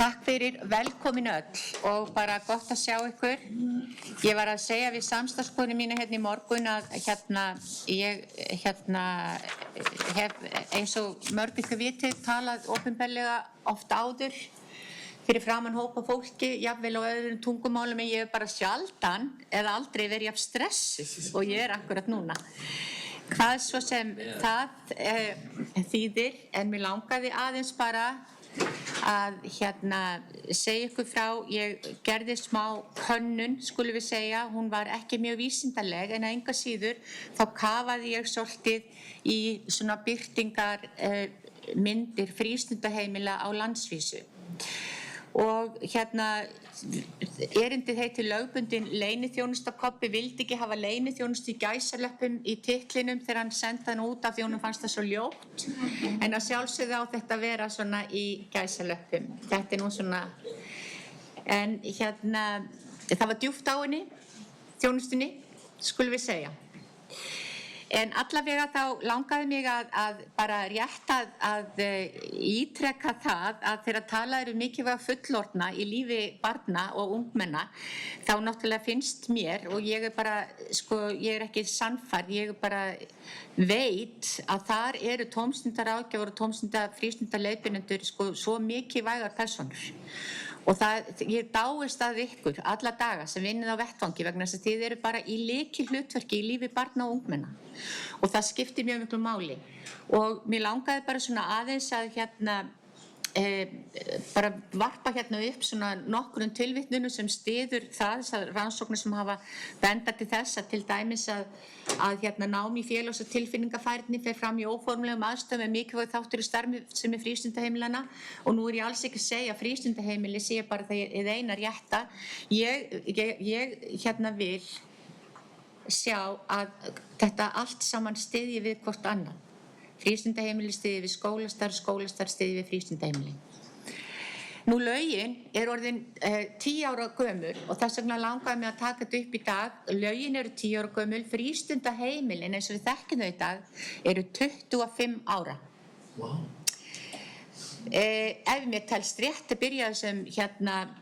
Takk fyrir, velkomin öll og bara gott að sjá ykkur. Ég var að segja við samstarfskonu mína hérna í morgun að ég hef eins og mörg ykkur vitið talað opinberlega oft áður fyrir framan hópa fólki, jafnvel á öðrum tungumálum, en ég hef bara sjaldan eða aldrei verið jafn stressuð og ég akkurat núna. Hvað svo sem það þýðir, en mér langaði aðeins bara að segja ykkur frá, ég gerði smá könnun, skulum við segja, hún var ekki mjög vísindaleg, en að enga síður þá kafaði ég svolítið í svona birtingar myndir frístundaheimila á landsvísu. Og erindið heitir lögbundin leyniþjónusta. Kobbi vildi ekki hafa leyniþjónustu í gæsalöppum í titlinum þegar hann sendi hann út af því honum fannst það svo ljótt, en að sjálfsögðu á þetta að vera svona í gæsalöppum. Þetta nú svona, en það var djúpt á henni, þjónustunni, skulum við segja. En allavega þá langaði mig að bara rétt að ítreka það að þegar talað mikilvæga fullorðna í lífi barna og ungmenna, þá náttúrulega finnst mér, og ég bara, ég ekki sannfærð, ég bara veit að þar eru tómstundaráðgjafar og frístundaleiðbeinendur svo mikilvægar persónur. Og ég dáist að ykkur alla daga sem vinnið á vettvangi vegna þess að þið eru bara í lykilhlutverki í lífi barna og ungmenna. Og það skiptir mjög miklu máli. Og mér langaði bara svona aðeins að bara varpa upp svona nokkrum tilvitnunum sem styður þessar rannsóknir sem hafa bendað til þess að til dæmis að nám í félags- og tilfinningafærni fer fram í óformlegum aðstöðum með mikilvæg þáttur í starfsemi frístundaheimilana, og nú ég alls ekki að segja að frístundaheimili sé bara það eina rétta. Ég vil sjá að þetta allt saman styðji við hvort annað. Frístundaheimili styðji við skólastarf, skólastarf styðji við frístundaheimili. Nú lögin orðin 10 ára gömul og þess vegna langaði mig að taka þetta upp í dag. Lögin eru 10 ára gömul, frístundaheimilin eins og við þekkjum þau í dag eru 25 ára. Wow. Ef mér telst rétt að byrja sem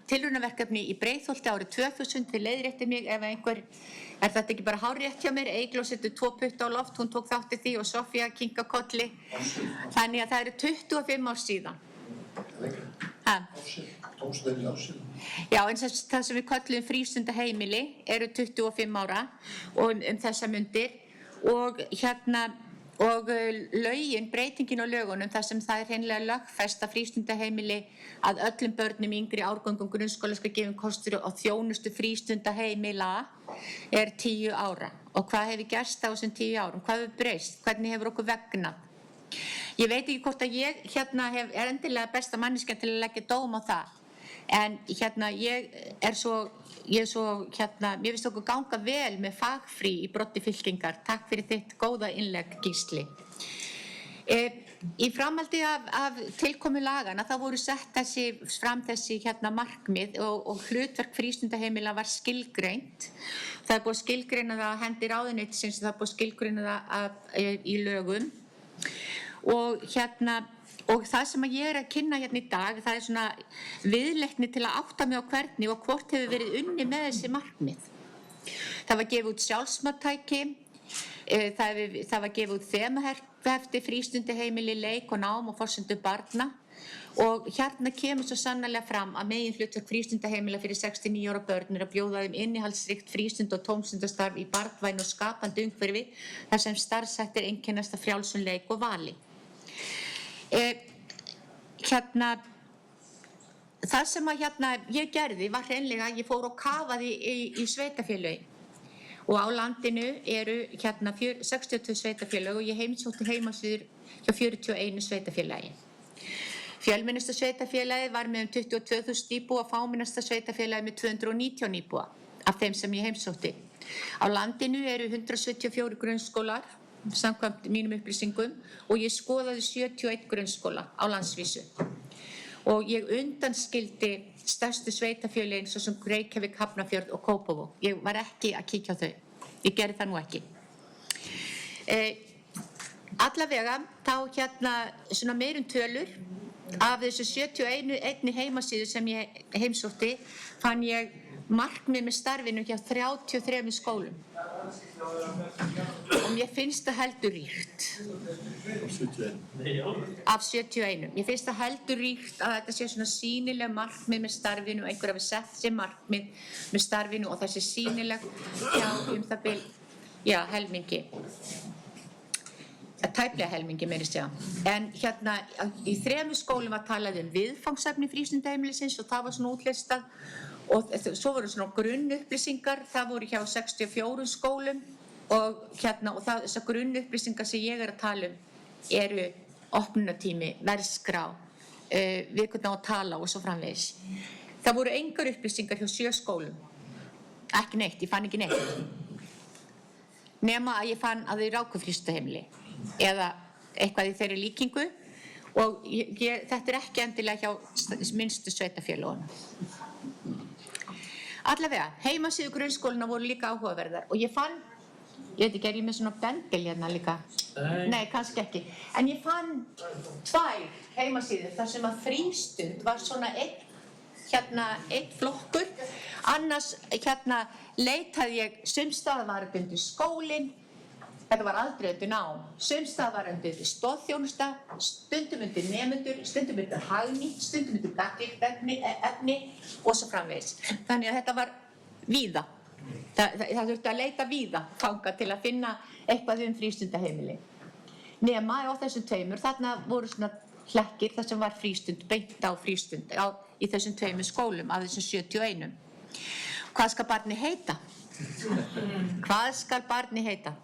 tilraunaverkefni í Breiðholti árið 2000, þið leiðréttið mig ef einhver, er þetta ekki bara hárrétt hjá mér? Eygló setur 2 putta á loft, hún tók þátt í því og Soffía kinka kolli. Þannig að það eru 25 ár síðan. Tómstundaheimili ársíðan. Já, en það sem við köllum frístundaheimili eru 25 ára og þessa mundir, og lögin, breytingin á lögunum þar sem það hreinlega lögfest að frístundaheimili að öllum börnum í yngri árgöngum grunnskóla skal gefin kostur á þjónustu frístundaheimila er 10 ára. Og hvað hefur gerst á þessum 10 árum? Hvað hefur breyst? Hvernig hefur okkur vegnað? Ég veit ekki hvort að ég er endilega besta manneskjan til að leggja dóm á það, en mér finnst okkur ganga vel með fagfrí í broddi fylkingar. Takk fyrir þitt góða innlegg, Gísli. Í framhaldi af tilkomu lagana þá voru sett fram þessi markmið og hlutverk frístundaheimila var skilgreint. Það er búið að skilgreina það á hendi ráðuneytisins, það er búið að skilgreina það í lögum. Og það sem ég að kynna í dag, það er svona viðleitni til að átta mig á hvernig og hvort hefur verið unnið með þessi markmið. Það var gefið út sjálfsmatstæki, það var gefið út þemahefti, frístundaheimili, leik og nám og forsendur barna. Og kemur svo sannarlega fram að meginhlutverk frístundaheimila fyrir 69 ára börn er að bjóða þeim innihaldsríkt frístund- og tómstundastarf í barnvænu og skapandi umhverfi þar sem starfshættir einkennast af frjálsum leik og vali. Það sem ég gerði var hreinlega að ég fór og kafaði í sveitafélögin, og á landinu eru 62 sveitafélög og ég heimsótti heimasíður hjá 41 sveitafélagi. Fjölmennasta sveitafélagið var með 22.000 íbúa, fámennasta sveitafélagið með 219 íbúa af þeim sem ég heimsótti. Á landinu eru 174 grunnskólar samkvæmt mínum upplýsingum og ég skoðaði 71 grunnskóla á landsvísu. Og ég undanskildi stærstu sveitafélögin svo sem Reykjavík, Hafnarfjörð og Kópavog. Ég var ekki að kíkja á þau. Ég gerði það nú ekki. Allavega þá svona meirum tölur. af þessu 71 heimasíðu sem ég heimsótti fann ég markmið með starfinu hjá 33 skólum og mér finnst það heldur ríkt af 71. Mér finnst það heldur ríkt að þetta sé svona sýnileg markmið með starfinu, einhver hafi sett sér markmið með starfinu og það sé sýnileg hjá það bil, já, helmingi. Tæplega helmingi meira að segja. En hérna í 3 skólum var talað viðfangsefni frístundaheimilisins og það var svona útlistað og svo voru svona grunnupplýsingar, það voru hjá 64 skólum og þessar grunnupplýsingar sem ég að tala eru opnunartími, verðskrá, við hvernig á að tala og svo framvegis. Það voru engar upplýsingar hjá 7 skólum, ekki neitt, ég fann ekki neitt. Nema að ég fann að þau ráku frístundaheimili eða eitthvað í þeirri líkingu og þetta ekki endilega hjá minnstu sveitarfélögunum. Allavega, heimasíðu grunnskólana voru líka áhugaverðar og ég fann, ég veit ekki, ég með svona bendil hérna líka? Nei, kannski ekki. En ég fann 2 heimasíður þar sem að frístund var svona einn flokkur, annars leitaði ég, sumstaðar var þetta undir skólinn, þetta var aldrei undir nám, sumstaðar var undir stoðþjónusta, stundum undir nemendur, stundum undir hagnýtt, stundum undir gagnlegt efni og svo framvegis. Þannig að þetta var víða. Það þurfti að leita víða þangað til að finna eitthvað frístundaheimili. Nema á þessum 2, þarna voru svona hlekkir þar sem var frístund, beint á frístund í þessum 2 skólum af þessum 71. Hvað skal barni heita? Hvað skal barni heita?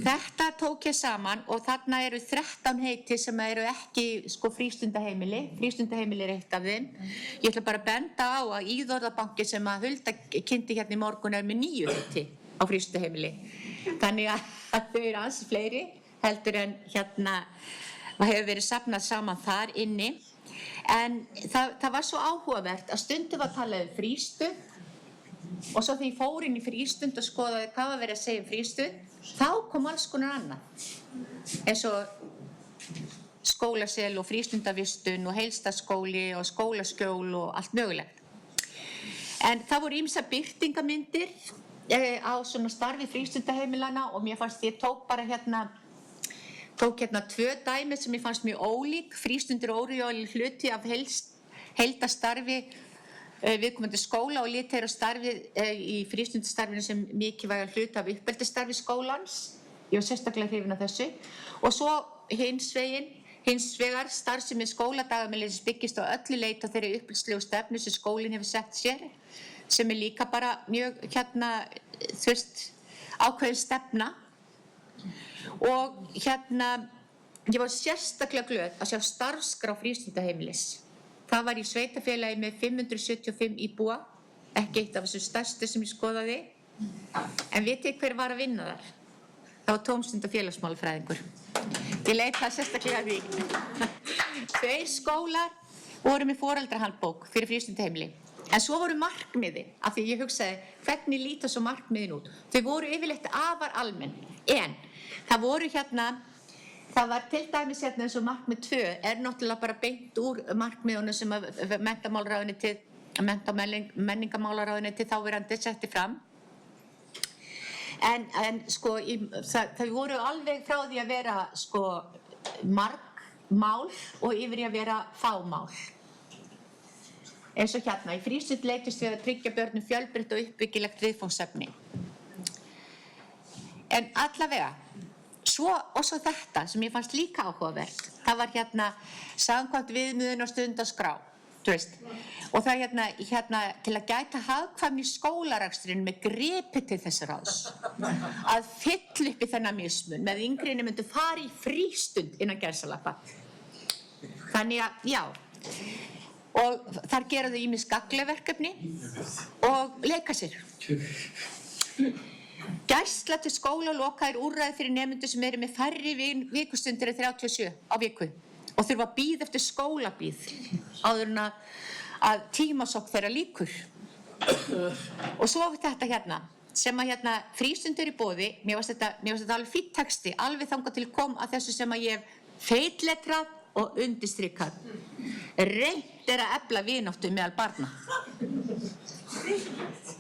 Þetta tók ég saman og þarna eru 13 heiti sem eru ekki frístundaheimili. Frístundaheimili er eitt af þeim. Ég ætla bara að benda á að Íðorðabanki sem að Hulda kynnti hérna í morgun er með 9 heiti á frístundaheimili. Þannig að þau eru ansi fleiri heldur en hefur verið safnað saman þar inni. En það var svo áhugavert að stundum var talað frístund og svo þegar ég fór inn í frístund og skoðaði hvað var verið að segja frístund, þá kom alls konar annað. Eins og skólasel og frístundavistun og heilstaskóli og skólaskjól og allt mögulegt. En það voru ýmsar birtingamyndir á svona starfi frístundaheimilana og mér fannst ég tók 2 dæmi sem ég fannst mjög ólík. Frístundir óriðjóli hluti af heildastarfi viðkomandi skóla og litið á starfið í frístundastarfinu sem mikilvæga hluti af uppeldisstarfi skólans. Ég var sérstaklega hrifin af þessu. Og svo hins vegar starfsemi skóladagamiðlis byggist á öllu leyti á þeirri uppbyggslegu stefnu sem skólinn hefur sett sér, sem er líka bara mjög ákveðin stefna. Og ég var sérstaklega glöð að sjá starfskrá frístundaheimilis. Það var í sveitarfélagi með 575 íbúa, ekki eitt af þessum stærstu sem ég skoðaði. En vitið hver var að vinna þar? Það var tómstunda félagsmálafræðingur. Ég leit það sérstaklega að því. 2 skólar voru með foreldrahandbók fyrir frístundaheimili. En svo voru markmiði, af því ég hugsaði, hvernig líta svo markmiðin út? Þau voru yfirleitt afar almenn, en það voru það var til dæmis eins og markmið 2 er náttúrulega bara beint úr markmiðunum sem mennta- og menningarmálaráðuneytið þáverandi setti fram. En þau voru alveg frá því að vera margmál og yfir í að vera fámál. Eins og í frístund leitist við að tryggja börnum fjölbreytt og uppbyggilegt viðfangsefni. En allavega, og svo þetta sem ég fannst líka áhugavert, það var samkvæmt viðmiðun og stundaskrá, og það til að gæta hagkvæmni í skólarekstrinum með gripi til þess ráðs að fylla upp í þennan mismun með yngri nemendur fara í frístund innan gæsalappa. Þannig að, já, og þar gera þau ýmis gagnleg-verkefni og leika sér. Gæsla til skólaloka er úrræði fyrir nemendur sem eru með færri vikustundir en 37 á viku og þurfa að bíða eftir skólabíð áður en að tímasókn þeirra lýkur. Og svo þetta sem að frístundir í boði, mér varst þetta alveg fínn texti, alveg þangað til kom að þessu sem að ég hef feitletrað og undirstrikað. Reynt að efla vináttu meðal barna.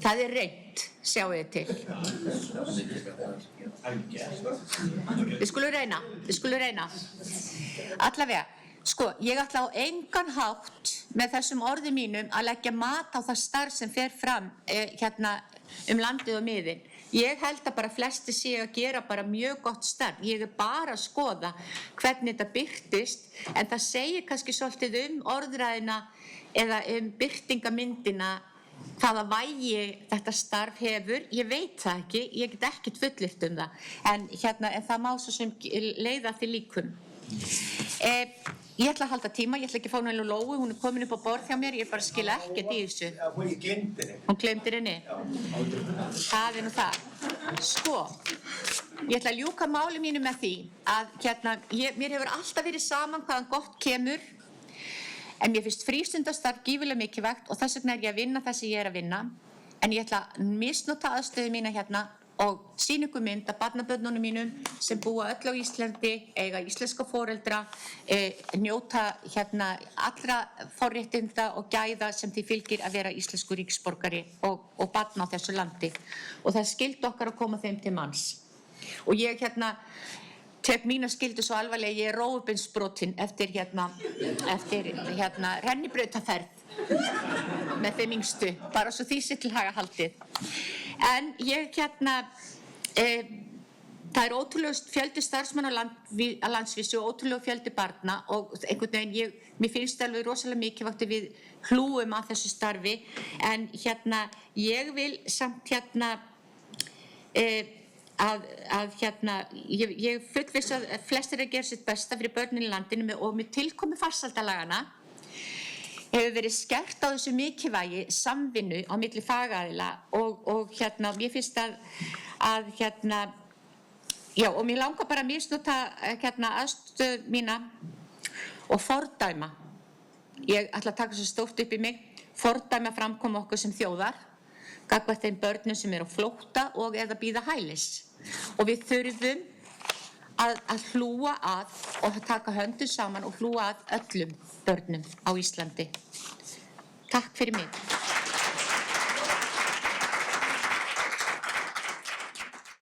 Það reynt, sjáu þið til. Við skulum reyna. Allavega, sko, ég ætla á engan hátt með þessum orðum mínum að leggja mat á það starf sem fer fram hérna landið og miðin. Ég held að bara flesti séu að gera bara mjög gott starf. Ég bara að skoða hvernig þetta birtist, en það segir kannski svolítið orðræðina eða birtingamyndina hvaða vægi þetta starf hefur. Ég veit það ekki, ég get ekkert fullyrt það, en það má svo sem leiða til líkum. Ég ætla að halda tíma, ég ætla ekki að fá nægilega Lóu, hún komin upp á borð hjá mér, ég bara skila ekkert í þessu. Hún gleymdi henni. Hún gleymdi henni? Það nú það. Sko, ég ætla að ljúka máli mínu með því að mér hefur alltaf verið saman hvaðan gott kemur, en mér finnst frístundastarf gífurlega mikilvægt og þess vegna ég að vinna það sem ég að vinna, en ég ætla að misnota aðstöðu mína og sýningu mynd af barnabörnunum mínum sem búa öll á Íslandi, eiga íslenska foreldra, njóta allra forréttinda og gæða sem því fylgir að vera íslenskur ríkisborgari og barn á þessu landi. Og það er skylda okkar að koma þeim til manns. Og ég tek mína skyldu svo alvarlega, ég rófubeinsbrotin eftir rennibrautaferð með þeim yngstu, bara svo því sé til haga haldið. En ég það ótrúlegur fjöldi starfsmanna á landsvísu og ótrúlegur fjöldi barna og einhvern veginn, mér finnst alveg rosalega mikilvægt að við hlúum að þessu starfi, en ég vil samt ég fullviss að flestir að gera sitt besta fyrir börnin í landinu og með tilkomu farsældarlaganna hefur verið skert á þessu mikilvægi samvinnu á milli fagaðila og mér finnst að og mér langar bara að misnota aðstöðu mína og fordæma. Ég ætla að taka svo stórt upp í mig, fordæma framkomu okkur sem þjóðar gagnvart þeim börnum sem eru á flótta og eða bíða hælis. Og við þurfum að hlúa að og taka höndum saman og hlúa að öllum börnum á Íslandi. Takk fyrir mig.